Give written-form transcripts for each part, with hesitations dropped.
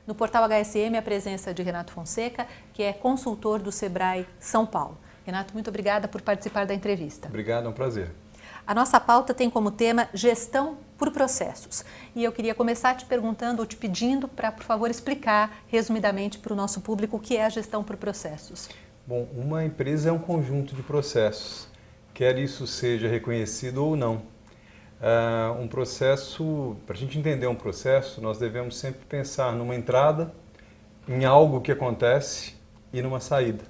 No portal HSM, a presença de Renato Fonseca, que é consultor do Sebrae São Paulo. Renato, muito obrigada por participar da entrevista. Obrigado, é um prazer. A nossa pauta tem como tema gestão por processos. E eu queria começar te perguntando ou te pedindo para, por favor, explicar resumidamente para o nosso público o que é a gestão por processos. Bom, uma empresa é um conjunto de processos, quer isso seja reconhecido ou não. Um processo, para a gente entender um processo, nós devemos sempre pensar numa entrada, em algo que acontece e numa saída.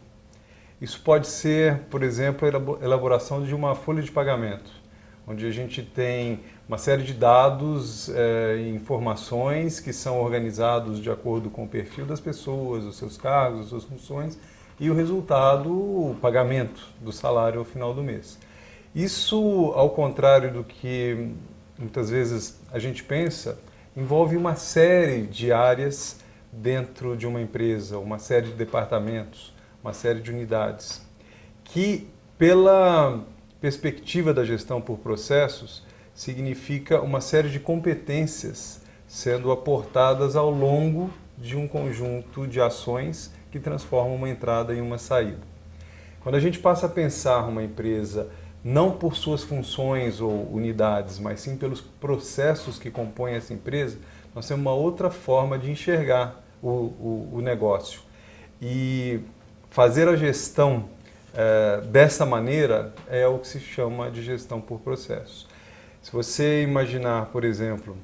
Isso pode ser, por exemplo, a elaboração de uma folha de pagamento, onde a gente tem uma série de dados e informações que são organizados de acordo com o perfil das pessoas, os seus cargos, as suas funções e o resultado, o pagamento do salário ao final do mês. Isso, ao contrário do que muitas vezes a gente pensa, envolve uma série de áreas dentro de uma empresa, uma série de departamentos, uma série de unidades, que pela perspectiva da gestão por processos, significa uma série de competências sendo aportadas ao longo de um conjunto de ações que transformam uma entrada em uma saída. Quando a gente passa a pensar uma empresa não por suas funções ou unidades, mas sim pelos processos que compõem essa empresa, nós temos uma outra forma de enxergar o negócio. E fazer a gestão dessa maneira é o que se chama de gestão por processos. Se você imaginar, por exemplo,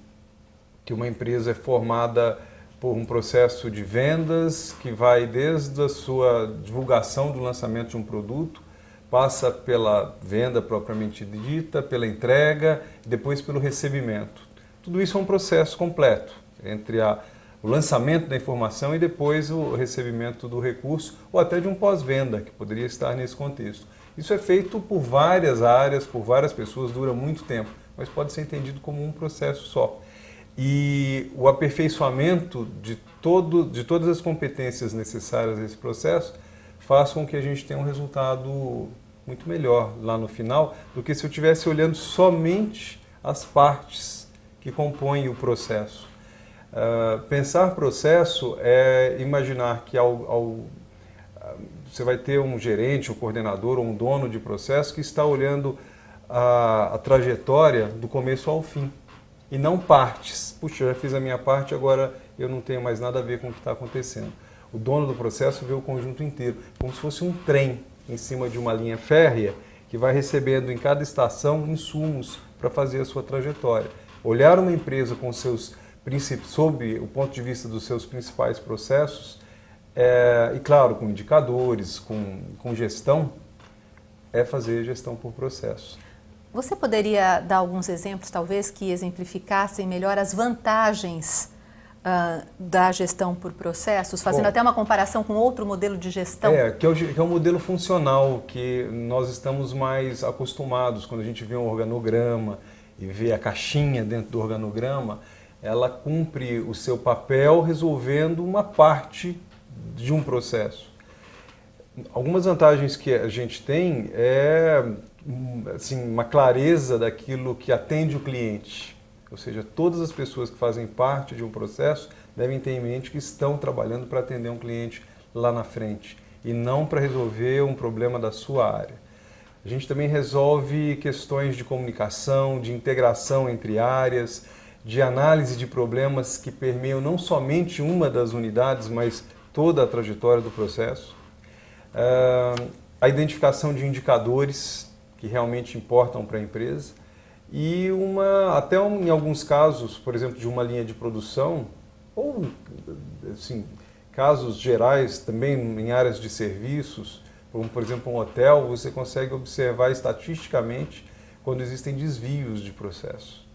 que uma empresa é formada por um processo de vendas que vai desde a sua divulgação do lançamento de um produto, passa pela venda propriamente dita, pela entrega e depois pelo recebimento. Tudo isso é um processo completo, entre o lançamento da informação e depois o recebimento do recurso, ou até de um pós-venda, que poderia estar nesse contexto. Isso é feito por várias áreas, por várias pessoas, dura muito tempo, mas pode ser entendido como um processo só. E o aperfeiçoamento de todas as competências necessárias a esse processo faz com que a gente tenha um resultado muito melhor lá no final do que se eu estivesse olhando somente as partes que compõem o processo. Pensar processo é imaginar que você vai ter um gerente, um coordenador ou um dono de processo que está olhando a trajetória do começo ao fim e não partes. Puxa, já fiz a minha parte, agora eu não tenho mais nada a ver com o que está acontecendo. O dono do processo vê o conjunto inteiro, como se fosse um trem em cima de uma linha férrea que vai recebendo em cada estação insumos para fazer a sua trajetória. Olhar uma empresa com seus princípios, sob o ponto de vista dos seus principais processos, e claro, com indicadores, com gestão, é fazer gestão por processo. Você poderia dar alguns exemplos, talvez, que exemplificassem melhor as vantagens da gestão por processos, fazendo até uma comparação com outro modelo de gestão? Que é o modelo funcional que nós estamos mais acostumados. Quando a gente vê um organograma e vê a caixinha dentro do organograma, ela cumpre o seu papel resolvendo uma parte de um processo. Algumas vantagens que a gente tem assim, uma clareza daquilo que atende o cliente. Ou seja, todas as pessoas que fazem parte de um processo devem ter em mente que estão trabalhando para atender um cliente lá na frente e não para resolver um problema da sua área. A gente também resolve questões de comunicação, de integração entre áreas, de análise de problemas que permeiam não somente uma das unidades, mas toda a trajetória do processo. A identificação de indicadores que realmente importam para a empresa. E até em alguns casos, por exemplo, de uma linha de produção, ou assim, casos gerais também em áreas de serviços, como por exemplo um hotel, você consegue observar estatisticamente quando existem desvios de processo.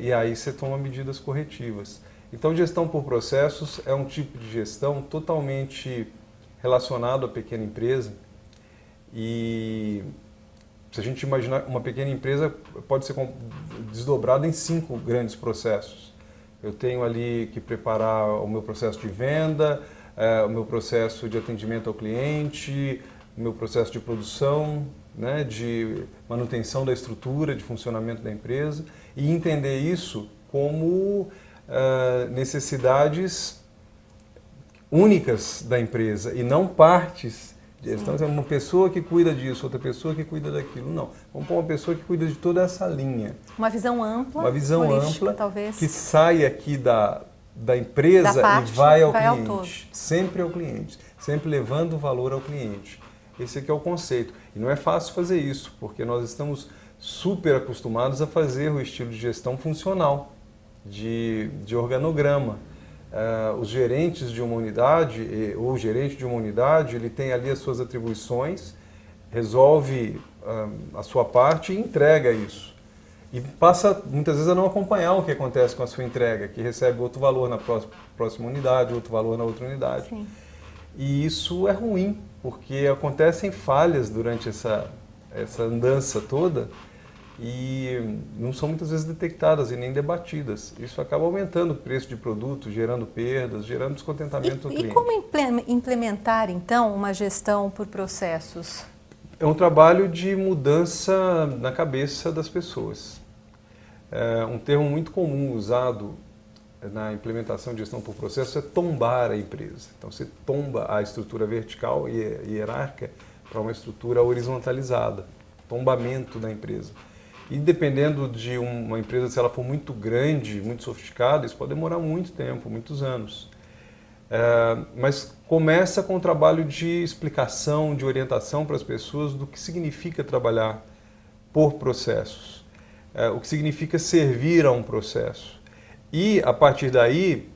E aí você toma medidas corretivas. Então, gestão por processos é um tipo de gestão totalmente relacionado à pequena empresa e se a gente imaginar, uma pequena empresa pode ser desdobrada em 5 grandes processos. Eu tenho ali que preparar o meu processo de venda, o meu processo de atendimento ao cliente, o meu processo de produção, né, de manutenção da estrutura, de funcionamento da empresa e entender isso como necessidades únicas da empresa e não partes. Então, uma pessoa que cuida disso, outra pessoa que cuida daquilo. Não, vamos pôr uma pessoa que cuida de toda essa linha. Uma visão ampla, uma visão ampla, talvez, que sai aqui da empresa e vai ao cliente. Sempre ao cliente, sempre levando valor ao cliente. Esse aqui é o conceito. E não é fácil fazer isso, porque nós estamos super acostumados a fazer o estilo de gestão funcional, de organograma. Os gerentes de uma unidade, ou o gerente de uma unidade, ele tem ali as suas atribuições, resolve a sua parte e entrega isso. E passa muitas vezes a não acompanhar o que acontece com a sua entrega, que recebe outro valor na próxima unidade, outro valor na outra unidade. Sim. E isso é ruim, porque acontecem falhas durante essa andança toda e não são muitas vezes detectadas e nem debatidas. Isso acaba aumentando o preço de produto, gerando perdas, gerando descontentamento do cliente. E como implementar, então, uma gestão por processos? É um trabalho de mudança na cabeça das pessoas. Um termo muito comum usado na implementação de gestão por processo é tombar a empresa. Então, você tomba a estrutura vertical e hierárquica para uma estrutura horizontalizada, tombamento da empresa. E dependendo de uma empresa, se ela for muito grande, muito sofisticada, isso pode demorar muito tempo, muitos anos. Mas começa com um trabalho de explicação, de orientação para as pessoas do que significa trabalhar por processos, o que significa servir a um processo. E, a partir daí,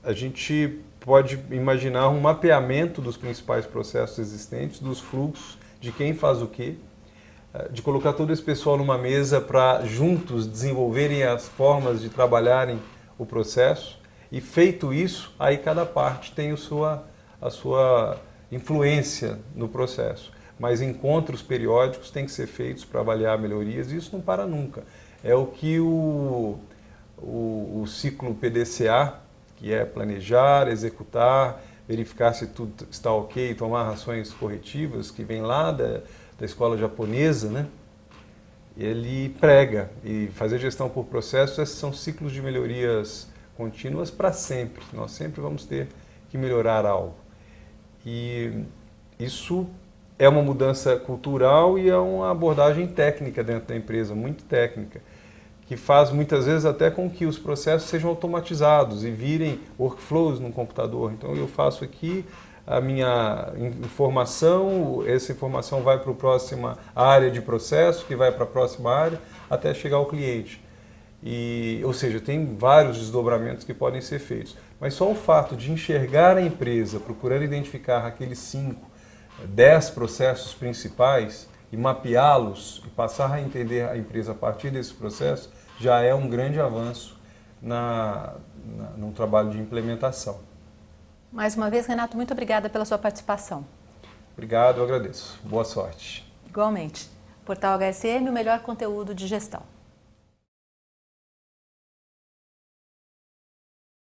a gente pode imaginar um mapeamento dos principais processos existentes, dos fluxos, de quem faz o quê, de colocar todo esse pessoal numa mesa para juntos desenvolverem as formas de trabalharem o processo. E feito isso, aí cada parte tem a sua influência no processo. Mas encontros periódicos têm que ser feitos para avaliar melhorias e isso não para nunca. É o que o ciclo PDCA, que é planejar, executar, verificar se tudo está ok, tomar ações corretivas, que vem lá da escola japonesa, né? Ele prega. E fazer gestão por processos, esses são ciclos de melhorias contínuas para sempre. Nós sempre vamos ter que melhorar algo. E isso é uma mudança cultural e é uma abordagem técnica dentro da empresa, muito técnica, que faz muitas vezes até com que os processos sejam automatizados e virem workflows no computador. Então eu faço aqui a minha informação, essa informação vai para a próxima área de processo, que vai para a próxima área, até chegar ao cliente. Ou seja, tem vários desdobramentos que podem ser feitos. Mas só o fato de enxergar a empresa, procurando identificar aqueles 5, 10 processos principais e mapeá-los e passar a entender a empresa a partir desse processo, já é um grande avanço no trabalho de implementação. Mais uma vez, Renato, muito obrigada pela sua participação. Obrigado, eu agradeço. Boa sorte. Igualmente. Portal HSM, o melhor conteúdo de gestão.